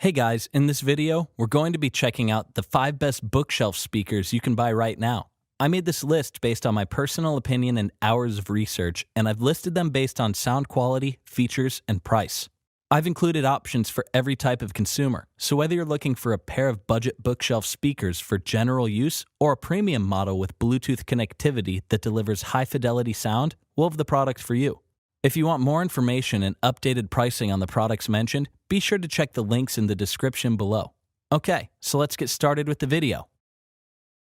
Hey guys, in this video, we're going to be checking out the 5 best bookshelf speakers you can buy right now. I made this list based on my personal opinion and hours of research, and I've listed them based on sound quality, features, and price. I've included options for every type of consumer, so whether you're looking for a pair of budget bookshelf speakers for general use or a premium model with Bluetooth connectivity that delivers high-fidelity sound, we'll have the product for you. If you want more information and updated pricing on the products mentioned, be sure to check the links in the description below. Okay, so let's get started with the video.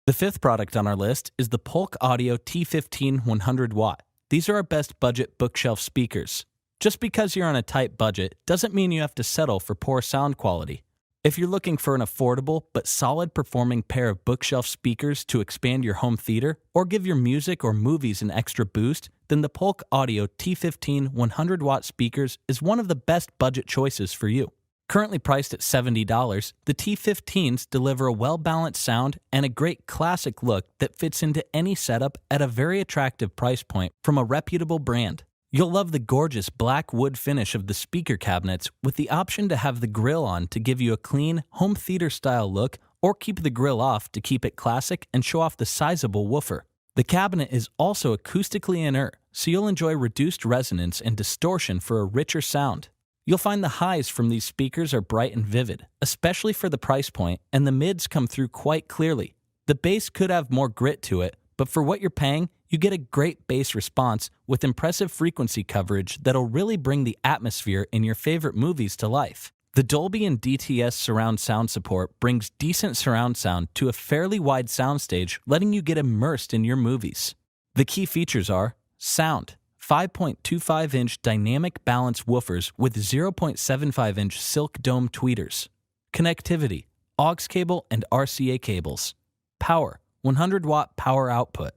The 5th product on our list is the Polk Audio T15 100W. These are our best budget bookshelf speakers. Just because you're on a tight budget doesn't mean you have to settle for poor sound quality. If you're looking for an affordable but solid performing pair of bookshelf speakers to expand your home theater or give your music or movies an extra boost, then the Polk Audio T15 100W speakers is one of the best budget choices for you. Currently priced at $70, the T15s deliver a well-balanced sound and a great classic look that fits into any setup at a very attractive price point from a reputable brand. You'll love the gorgeous black wood finish of the speaker cabinets with the option to have the grill on to give you a clean, home theater-style look or keep the grill off to keep it classic and show off the sizable woofer. The cabinet is also acoustically inert, so you'll enjoy reduced resonance and distortion for a richer sound. You'll find the highs from these speakers are bright and vivid, especially for the price point, and the mids come through quite clearly. The bass could have more grit to it, but for what you're paying, you get a great bass response with impressive frequency coverage that'll really bring the atmosphere in your favorite movies to life. The Dolby and DTS surround sound support brings decent surround sound to a fairly wide soundstage, letting you get immersed in your movies. The key features are sound, 5.25-inch dynamic balance woofers with 0.75-inch silk dome tweeters, connectivity, aux cable and RCA cables, power, 100-watt power output.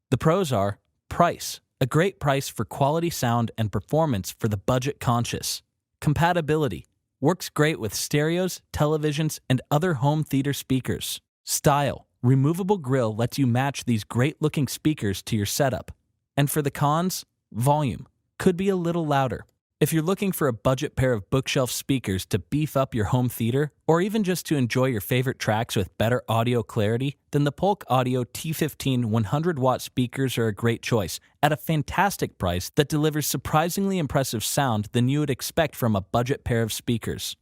The pros are price, a great price for quality sound and performance for the budget conscious. Compatibility, works great with stereos, televisions, and other home theater speakers. Style, removable grill lets you match these great-looking speakers to your setup. And for the cons, volume, could be a little louder. If you're looking for a budget pair of bookshelf speakers to beef up your home theater, or even just to enjoy your favorite tracks with better audio clarity, then the Polk Audio T15 100W speakers are a great choice at a fantastic price that delivers surprisingly impressive sound than you would expect from a budget pair of speakers.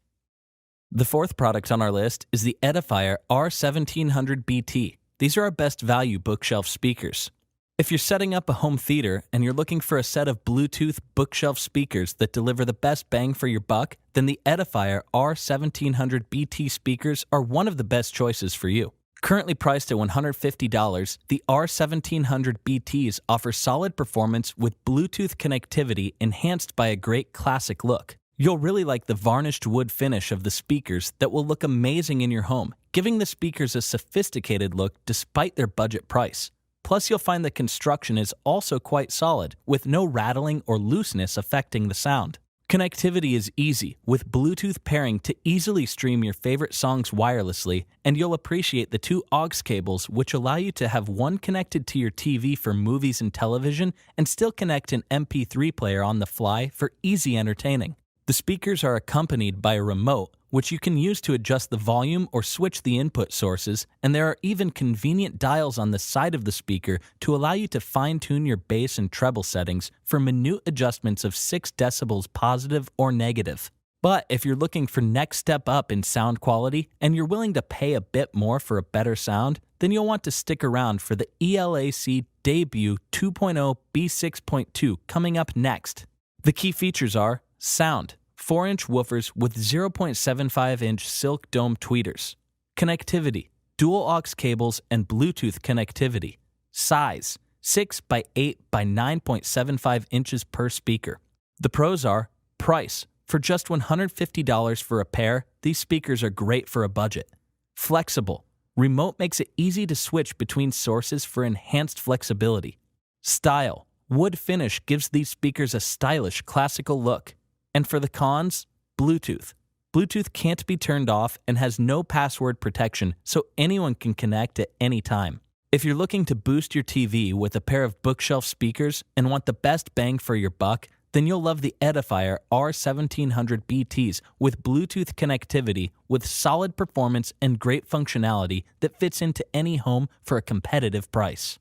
The 4th product on our list is the Edifier R1700BT. These are our best value bookshelf speakers. If you're setting up a home theater and you're looking for a set of Bluetooth bookshelf speakers that deliver the best bang for your buck, then the Edifier R1700BT speakers are one of the best choices for you. Currently priced at $150, the R1700BTs offer solid performance with Bluetooth connectivity enhanced by a great classic look. You'll really like the varnished wood finish of the speakers that will look amazing in your home, giving the speakers a sophisticated look despite their budget price. Plus, you'll find the construction is also quite solid, with no rattling or looseness affecting the sound. Connectivity is easy, with Bluetooth pairing to easily stream your favorite songs wirelessly, and you'll appreciate the 2 aux cables which allow you to have one connected to your TV for movies and television and still connect an MP3 player on the fly for easy entertaining. The speakers are accompanied by a remote, which you can use to adjust the volume or switch the input sources, and there are even convenient dials on the side of the speaker to allow you to fine-tune your bass and treble settings for minute adjustments of 6 decibels positive or negative. But if you're looking for next step up in sound quality and you're willing to pay a bit more for a better sound, then you'll want to stick around for the ELAC debut 2.0 B6.2 coming up next. The key features are sound, 4-inch woofers with 0.75-inch silk dome tweeters. Connectivity, dual aux cables and Bluetooth connectivity. Size, 6 by 8 by 9.75 inches per speaker. The pros are price. For just $150 for a pair, these speakers are great for a budget. Flexible, remote makes it easy to switch between sources for enhanced flexibility. Style, wood finish gives these speakers a stylish classical look. And for the cons, Bluetooth. Bluetooth can't be turned off and has no password protection, so anyone can connect at any time. If you're looking to boost your TV with a pair of bookshelf speakers and want the best bang for your buck, then you'll love the Edifier R1700BTs with Bluetooth connectivity with solid performance and great functionality that fits into any home for a competitive price.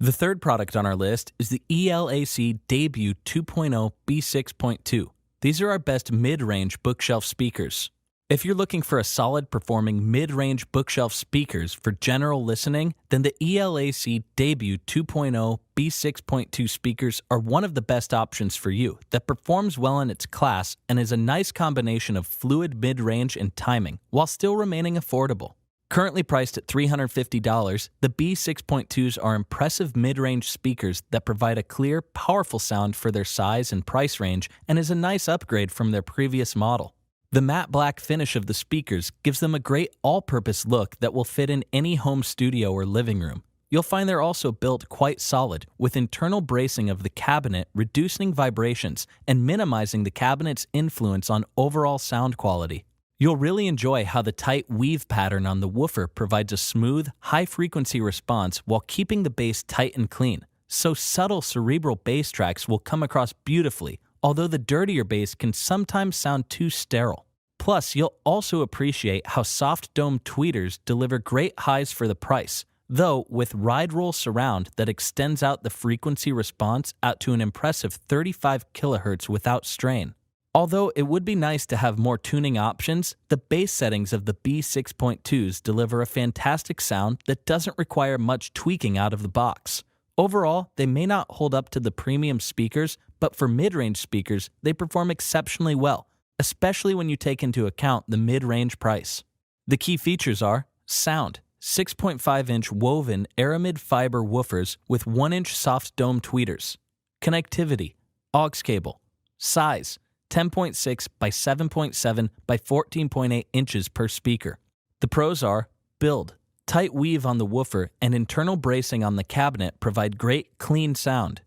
The third product on our list is the ELAC Debut 2.0 B6.2. These are our best mid-range bookshelf speakers. If you're looking for a solid performing mid-range bookshelf speakers for general listening, then the ELAC Debut 2.0 B6.2 speakers are one of the best options for you that performs well in its class and is a nice combination of fluid mid-range and timing while still remaining affordable. Currently priced at $350, the B6.2s are impressive mid-range speakers that provide a clear, powerful sound for their size and price range and is a nice upgrade from their previous model. The matte black finish of the speakers gives them a great all-purpose look that will fit in any home studio or living room. You'll find they're also built quite solid, with internal bracing of the cabinet reducing vibrations and minimizing the cabinet's influence on overall sound quality. You'll really enjoy how the tight weave pattern on the woofer provides a smooth, high-frequency response while keeping the bass tight and clean. So subtle cerebral bass tracks will come across beautifully, although the dirtier bass can sometimes sound too sterile. Plus, you'll also appreciate how soft dome tweeters deliver great highs for the price, though with ride roll surround that extends out the frequency response out to an impressive 35 kHz without strain. Although it would be nice to have more tuning options, the bass settings of the B6.2s deliver a fantastic sound that doesn't require much tweaking out of the box. Overall, they may not hold up to the premium speakers, but for mid-range speakers, they perform exceptionally well, especially when you take into account the mid-range price. The key features are sound, 6.5-inch woven aramid fiber woofers with 1-inch soft dome tweeters, connectivity, aux cable, size, 10.6 by 7.7 by 14.8 inches per speaker. The pros are build. Tight weave on the woofer and internal bracing on the cabinet provide great, clean sound.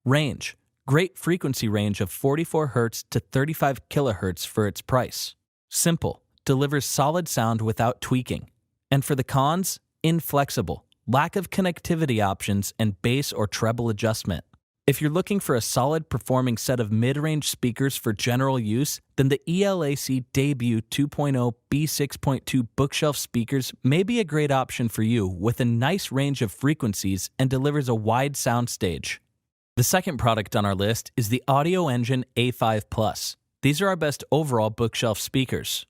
Range. Great frequency range of 44 Hz to 35 kHz for its price. Simple. Delivers solid sound without tweaking. And for the cons, inflexible. Lack of connectivity options and bass or treble adjustment. If you're looking for a solid performing set of mid-range speakers for general use, then the ELAC Debut 2.0 B6.2 bookshelf speakers may be a great option for you with a nice range of frequencies and delivers a wide soundstage. The second product on our list is the Audioengine A5 These are our best overall bookshelf speakers.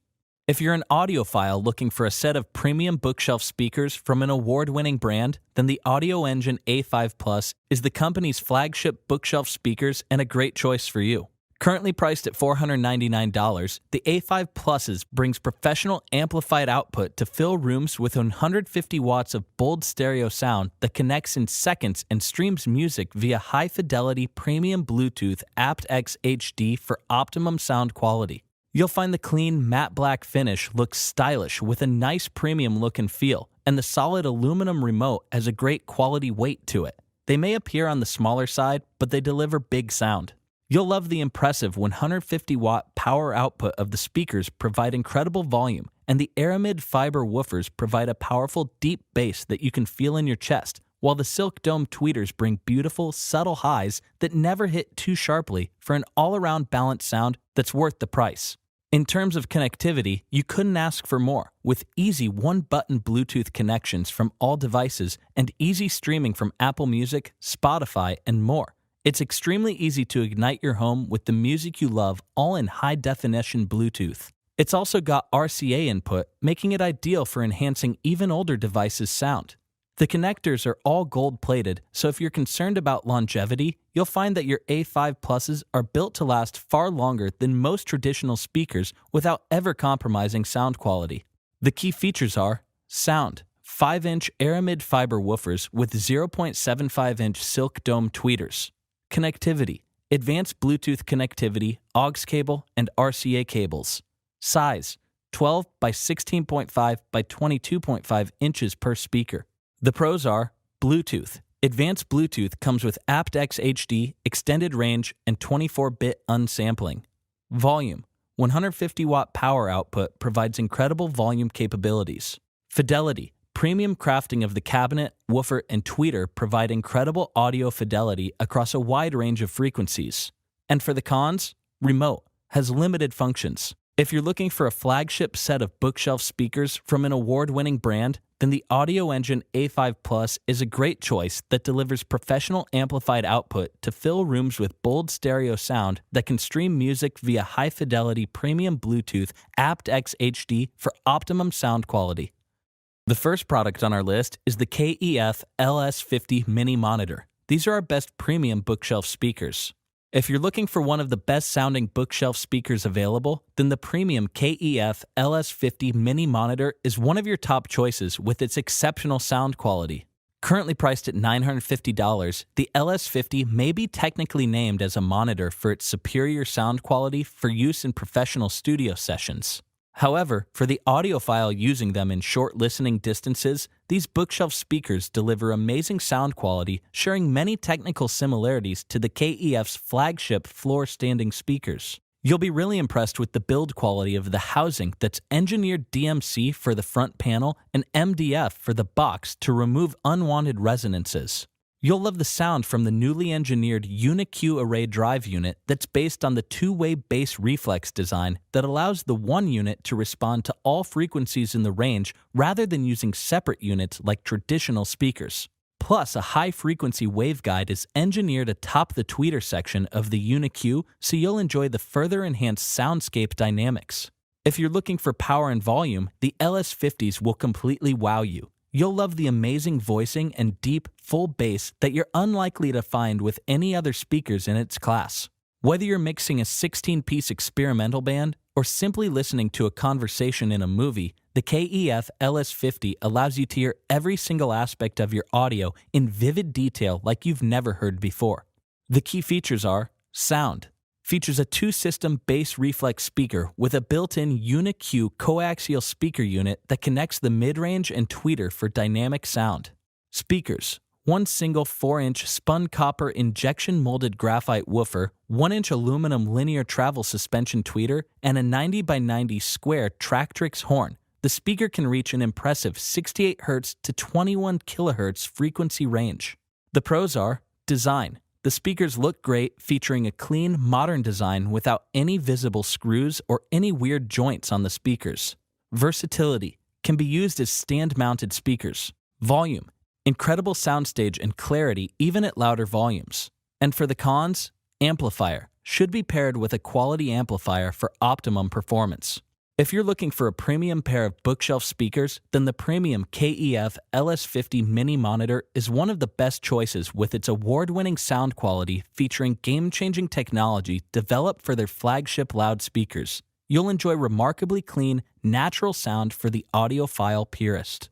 If you're an audiophile looking for a set of premium bookshelf speakers from an award-winning brand, then the Audioengine A5 is the company's flagship bookshelf speakers and a great choice for you. Currently priced at $499, the A5 brings professional amplified output to fill rooms with 150 watts of bold stereo sound that connects in seconds and streams music via high-fidelity premium Bluetooth aptX HD for optimum sound quality. You'll find the clean matte black finish looks stylish with a nice premium look and feel, and the solid aluminum remote has a great quality weight to it. They may appear on the smaller side, but they deliver big sound. You'll love the impressive 150-watt power output of the speakers provide incredible volume, and the aramid fiber woofers provide a powerful deep bass that you can feel in your chest, while the silk dome tweeters bring beautiful, subtle highs that never hit too sharply for an all-around balanced sound that's worth the price. In terms of connectivity, you couldn't ask for more, with easy one-button Bluetooth connections from all devices and easy streaming from Apple Music, Spotify, and more. It's extremely easy to ignite your home with the music you love all in high-definition Bluetooth. It's also got RCA input, making it ideal for enhancing even older devices' sound. The connectors are all gold-plated, so if you're concerned about longevity, you'll find that your A5 are built to last far longer than most traditional speakers without ever compromising sound quality. The key features are sound, 5-inch aramid fiber woofers with 0.75-inch silk dome tweeters, connectivity, advanced Bluetooth connectivity, aux cable, and RCA cables, size, 12 by 16.5 by 22.5 inches per speaker. The pros are Bluetooth. Advanced Bluetooth comes with aptX HD, extended range, and 24-bit unsampling. Volume. 150-watt power output provides incredible volume capabilities. Fidelity. Premium crafting of the cabinet, woofer, and tweeter provide incredible audio fidelity across a wide range of frequencies. And for the cons, remote, has limited functions. If you're looking for a flagship set of bookshelf speakers from an award-winning brand, then the Audioengine A5 Plus is a great choice that delivers professional amplified output to fill rooms with bold stereo sound that can stream music via high-fidelity premium Bluetooth aptX HD for optimum sound quality. The first product on our list is the KEF LS50 Mini Monitor. These are our best premium bookshelf speakers. If you're looking for one of the best-sounding bookshelf speakers available, then the premium KEF LS50 Mini Monitor is one of your top choices with its exceptional sound quality. Currently priced at $950, the LS50 may be technically named as a monitor for its superior sound quality for use in professional studio sessions. However, for the audiophile using them in short listening distances, these bookshelf speakers deliver amazing sound quality, sharing many technical similarities to the KEF's flagship floor-standing speakers. You'll be really impressed with the build quality of the housing that's engineered DMC for the front panel and MDF for the box to remove unwanted resonances. You'll love the sound from the newly engineered UniQ array drive unit that's based on the two-way bass reflex design that allows the one unit to respond to all frequencies in the range rather than using separate units like traditional speakers. Plus, a high-frequency waveguide is engineered atop the tweeter section of the UniQ, so you'll enjoy the further enhanced soundscape dynamics. If you're looking for power and volume, the LS50s will completely wow you. You'll love the amazing voicing and deep, full bass that you're unlikely to find with any other speakers in its class. Whether you're mixing a 16-piece experimental band or simply listening to a conversation in a movie, the KEF LS50 allows you to hear every single aspect of your audio in vivid detail like you've never heard before. The key features are sound. Features a two-system bass reflex speaker with a built-in UniQ coaxial speaker unit that connects the mid-range and tweeter for dynamic sound. Speakers. One single 4-inch spun copper injection molded graphite woofer, 1-inch aluminum linear travel suspension tweeter, and a 90 by 90 square Tractrix horn. The speaker can reach an impressive 68 Hz to 21 kHz frequency range. The pros are design. The speakers look great, featuring a clean, modern design without any visible screws or any weird joints on the speakers. Versatility. Can be used as stand-mounted speakers. Volume. Incredible soundstage and clarity even at louder volumes. And for the cons, amplifier. Should be paired with a quality amplifier for optimum performance. If you're looking for a premium pair of bookshelf speakers, then the premium KEF LS50 Mini Monitor is one of the best choices with its award-winning sound quality featuring game-changing technology developed for their flagship loudspeakers. You'll enjoy remarkably clean, natural sound for the audiophile purist.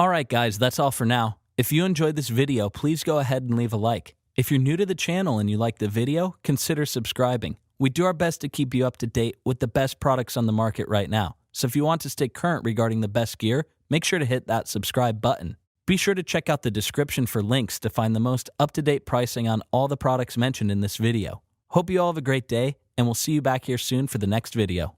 Alright guys, that's all for now. If you enjoyed this video, please go ahead and leave a like. If you're new to the channel and you like the video, consider subscribing. We do our best to keep you up to date with the best products on the market right now. So if you want to stay current regarding the best gear, make sure to hit that subscribe button. Be sure to check out the description for links to find the most up-to-date pricing on all the products mentioned in this video. Hope you all have a great day, and we'll see you back here soon for the next video.